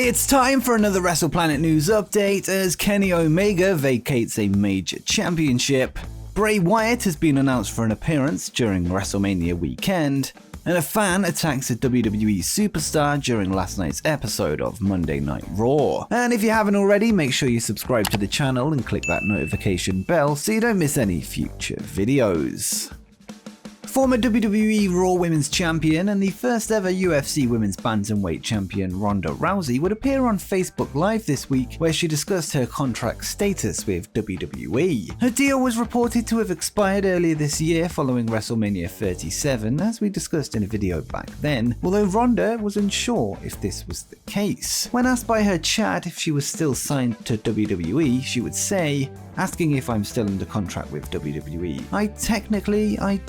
It's time for another WrestlePlanet news update as Kenny Omega vacates a major championship, Bray Wyatt has been announced for an appearance during WrestleMania weekend, and a fan attacks a WWE Superstar during last night's episode of Monday Night Raw. And if you haven't already, make sure you subscribe to the channel and click that notification bell so you don't miss any future videos. Former WWE RAW Women's Champion and the first ever UFC Women's Bantamweight Champion Ronda Rousey would appear on Facebook Live this week where she discussed her contract status with WWE. Her deal was reported to have expired earlier this year following WrestleMania 37, as we discussed in a video back then, although Ronda was unsure if this was the case. When asked by her chat if she was still signed to WWE, she would say, asking if I'm still under contract with WWE. I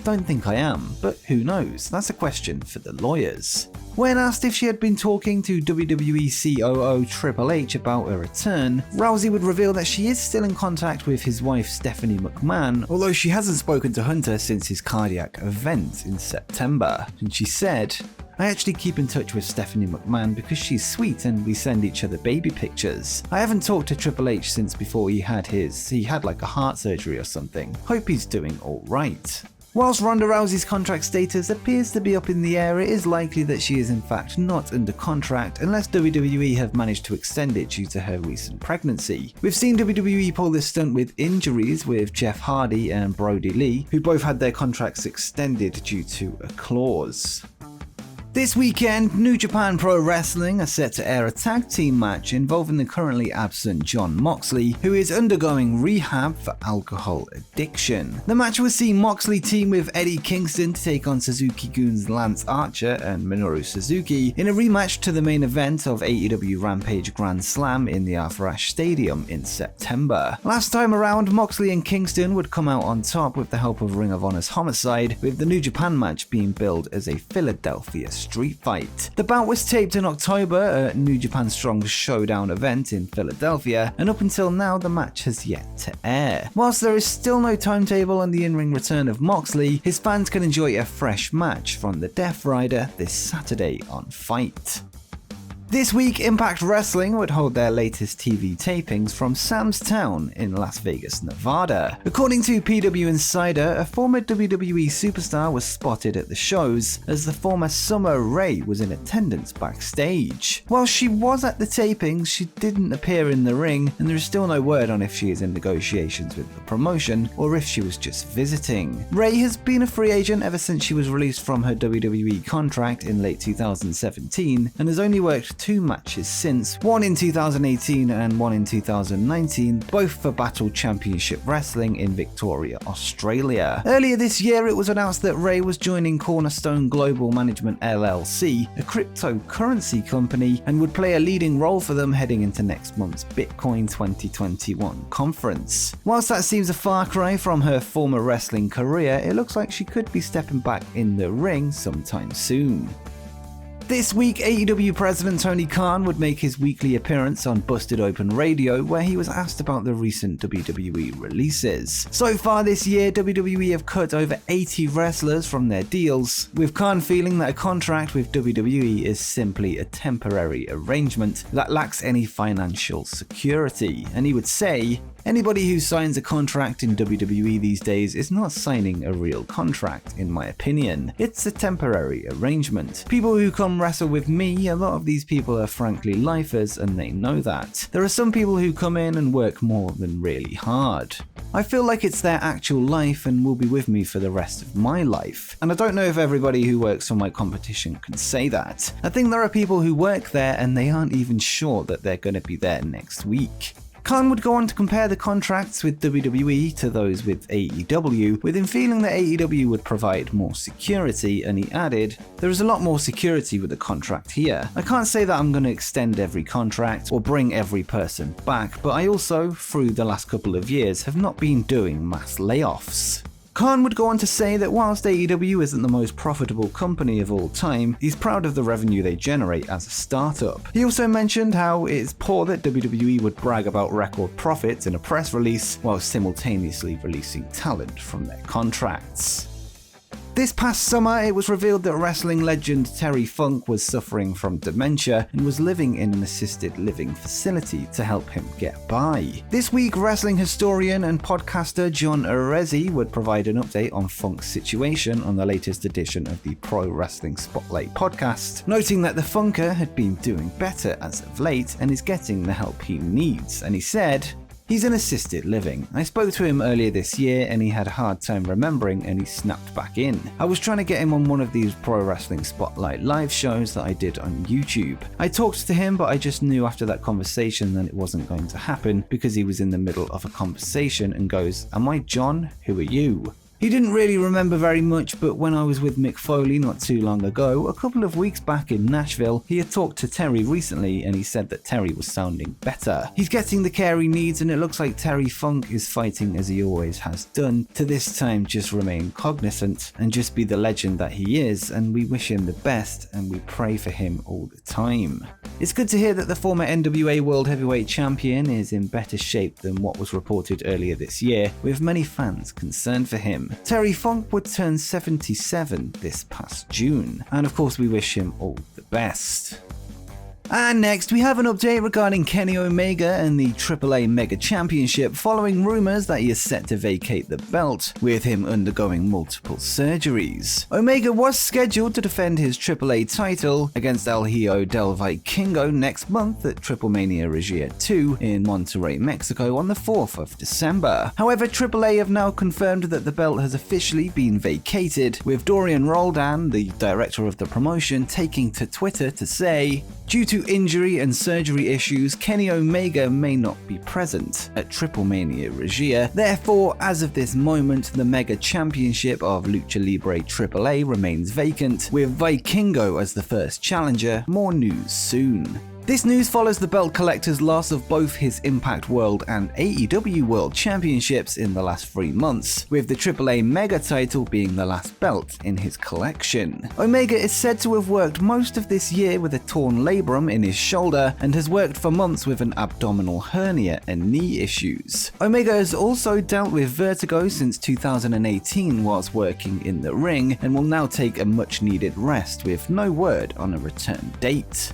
don't think I am, but who knows? That's a question for the lawyers. When asked if she had been talking to WWE COO Triple H about a return, Rousey would reveal that she is still in contact with his wife Stephanie McMahon, although she hasn't spoken to Hunter since his cardiac event in September. And she said, I actually keep in touch with Stephanie McMahon because she's sweet and we send each other baby pictures. I haven't talked to Triple H since before he had like a heart surgery or something. Hope he's doing alright. Whilst Ronda Rousey's contract status appears to be up in the air, it is likely that she is in fact not under contract unless WWE have managed to extend it due to her recent pregnancy. We've seen WWE pull this stunt with injuries with Jeff Hardy and Brody Lee, who both had their contracts extended due to a clause. This weekend, New Japan Pro-Wrestling are set to air a tag team match involving the currently absent Jon Moxley, who is undergoing rehab for alcohol addiction. The match will see Moxley team with Eddie Kingston to take on Suzuki-Gun's Lance Archer and Minoru Suzuki in a rematch to the main event of AEW Rampage Grand Slam in the Arthur Ashe Stadium in September. Last time around, Moxley and Kingston would come out on top with the help of Ring of Honor's Homicide, with the New Japan match being billed as a Philadelphia street fight. The bout was taped in October at New Japan Strong's Showdown event in Philadelphia, and up until now the match has yet to air. Whilst there is still no timetable on the in-ring return of Moxley, his fans can enjoy a fresh match from the Death Rider this Saturday on Fight. This week, Impact Wrestling would hold their latest TV tapings from Sam's Town in Las Vegas, Nevada. According to PW Insider, a former WWE Superstar was spotted at the shows, as the former Summer Rae was in attendance backstage. While she was at the tapings, she didn't appear in the ring, and there is still no word on if she is in negotiations with the promotion or if she was just visiting. Rae has been a free agent ever since she was released from her WWE contract in late 2017, and has only worked 2 matches since, one in 2018 and one in 2019, both for Battle Championship Wrestling in Victoria, Australia. Earlier this year, it was announced that Rae was joining Cornerstone Global Management LLC, a cryptocurrency company, and would play a leading role for them heading into next month's Bitcoin 2021 conference. Whilst that seems a far cry from her former wrestling career, it looks like she could be stepping back in the ring sometime soon. This week, AEW President Tony Khan would make his weekly appearance on Busted Open Radio, where he was asked about the recent WWE releases. So far this year, WWE have cut over 80 wrestlers from their deals, with Khan feeling that a contract with WWE is simply a temporary arrangement that lacks any financial security, and he would say, anybody who signs a contract in WWE these days is not signing a real contract, in my opinion. It's a temporary arrangement. People who come wrestle with me, a lot of these people are frankly lifers and they know that. There are some people who come in and work more than really hard. I feel like it's their actual life and will be with me for the rest of my life. And I don't know if everybody who works for my competition can say that. I think there are people who work there and they aren't even sure that they're going to be there next week. Khan would go on to compare the contracts with WWE to those with AEW, with him feeling that AEW would provide more security, and he added, there is a lot more security with the contract here. I can't say that I'm going to extend every contract or bring every person back, but I also, through the last couple of years, have not been doing mass layoffs. Khan would go on to say that whilst AEW isn't the most profitable company of all time, he's proud of the revenue they generate as a startup. He also mentioned how it's poor that WWE would brag about record profits in a press release while simultaneously releasing talent from their contracts. This past summer, it was revealed that wrestling legend Terry Funk was suffering from dementia and was living in an assisted living facility to help him get by. This week, wrestling historian and podcaster Jon Moxley would provide an update on Funk's situation on the latest edition of the Pro Wrestling Spotlight podcast, noting that the Funker had been doing better as of late and is getting the help he needs, and he said, "He's in assisted living. I spoke to him earlier this year and he had a hard time remembering and he snapped back in. I was trying to get him on one of these Pro Wrestling Spotlight live shows that I did on YouTube. I talked to him, but I just knew after that conversation that it wasn't going to happen because he was in the middle of a conversation and goes, 'Am I John? Who are you?' He didn't really remember very much, but when I was with Mick Foley not too long ago, a couple of weeks back in Nashville, he had talked to Terry recently and he said that Terry was sounding better. He's getting the care he needs and it looks like Terry Funk is fighting as he always has done, to this time just remain cognizant and just be the legend that he is, and we wish him the best and we pray for him all the time." It's good to hear that the former NWA World Heavyweight Champion is in better shape than what was reported earlier this year, with many fans concerned for him. Terry Funk would turn 77 this past June, and of course we wish him all the best. And next, we have an update regarding Kenny Omega and the AAA Mega Championship following rumors that he is set to vacate the belt, with him undergoing multiple surgeries. Omega was scheduled to defend his AAA title against El Hijo del Vikingo next month at TripleMania Regia 2 in Monterrey, Mexico on the 4th of December. However, AAA have now confirmed that the belt has officially been vacated, with Dorian Roldan, the director of the promotion, taking to Twitter to say, "Due to injury and surgery issues, Kenny Omega may not be present at TripleMania Regia. Therefore, as of this moment, the Mega Championship of Lucha Libre AAA remains vacant, with Vikingo as the first challenger. More news soon." This news follows the belt collector's loss of both his Impact World and AEW World Championships in the last 3 months, with the AAA Mega title being the last belt in his collection. Omega is said to have worked most of this year with a torn labrum in his shoulder and has worked for months with an abdominal hernia and knee issues. Omega has also dealt with vertigo since 2018 whilst working in the ring and will now take a much needed rest with no word on a return date.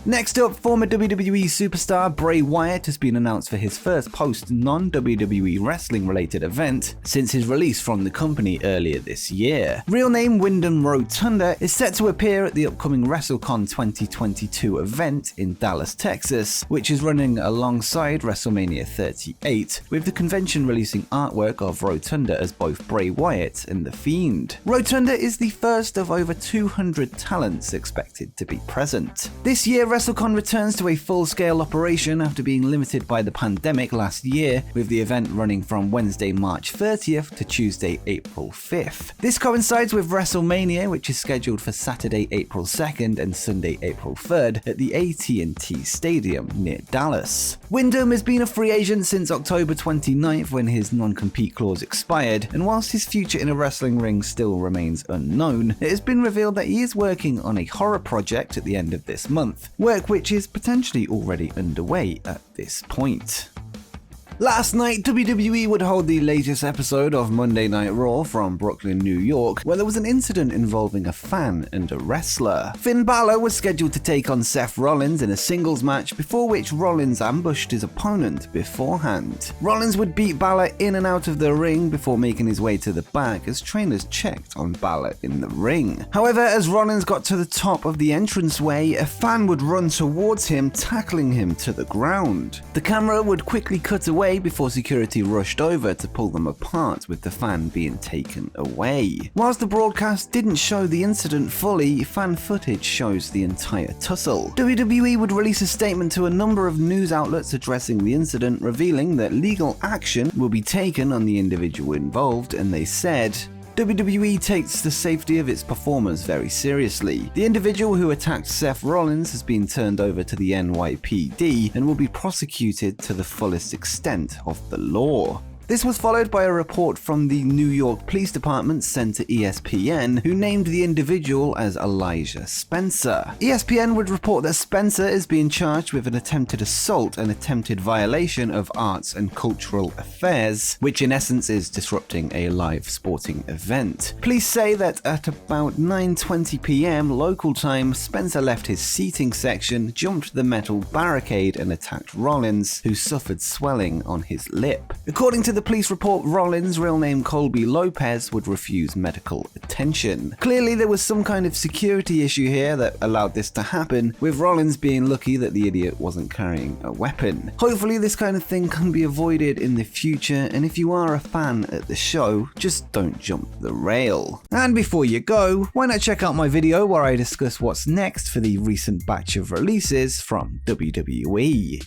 Next up, former WWE Superstar Bray Wyatt has been announced for his first post-non-WWE wrestling related event since his release from the company earlier this year. Real name Wyndham Rotunda is set to appear at the upcoming WrestleCon 2022 event in Dallas, Texas, which is running alongside WrestleMania 38, with the convention releasing artwork of Rotunda as both Bray Wyatt and The Fiend. Rotunda is the first of over 200 talents expected to be present. This year, WrestleCon returns to a full-scale operation after being limited by the pandemic last year, with the event running from Wednesday, March 30th to Tuesday, April 5th. This coincides with WrestleMania, which is scheduled for Saturday, April 2nd and Sunday, April 3rd at the AT&T Stadium near Dallas. Wyndham has been a free agent since October 29th when his non-compete clause expired, and whilst his future in a wrestling ring still remains unknown, it has been revealed that he is working on a horror project at the end of this month, work which is potentially already underway at this point. Last night, WWE would hold the latest episode of Monday Night Raw from Brooklyn, New York, where there was an incident involving a fan and a wrestler. Finn Balor was scheduled to take on Seth Rollins in a singles match, before which Rollins ambushed his opponent beforehand. Rollins would beat Balor in and out of the ring before making his way to the back as trainers checked on Balor in the ring. However, as Rollins got to the top of the entranceway, a fan would run towards him, tackling him to the ground. The camera would quickly cut away before security rushed over to pull them apart, with the fan being taken away. Whilst the broadcast didn't show the incident fully, fan footage shows the entire tussle. WWE would release a statement to a number of news outlets addressing the incident, revealing that legal action will be taken on the individual involved, and they said, WWE takes the safety of its performers very seriously. The individual who attacked Seth Rollins has been turned over to the NYPD and will be prosecuted to the fullest extent of the law. This was followed by a report from the New York Police Department sent to ESPN, who named the individual as Elijah Spencer. ESPN would report that Spencer is being charged with an attempted assault and attempted violation of arts and cultural affairs, which in essence is disrupting a live sporting event. Police say that at about 9:20 p.m. local time, Spencer left his seating section, jumped the metal barricade and attacked Rollins, who suffered swelling on his lip. According to the police report, Rollins, real name Colby Lopez, would refuse medical attention. Clearly there was some kind of security issue here that allowed this to happen, with Rollins being lucky that the idiot wasn't carrying a weapon. Hopefully this kind of thing can be avoided in the future, and if you are a fan at the show, just don't jump the rail. And before you go, why not check out my video where I discuss what's next for the recent batch of releases from WWE.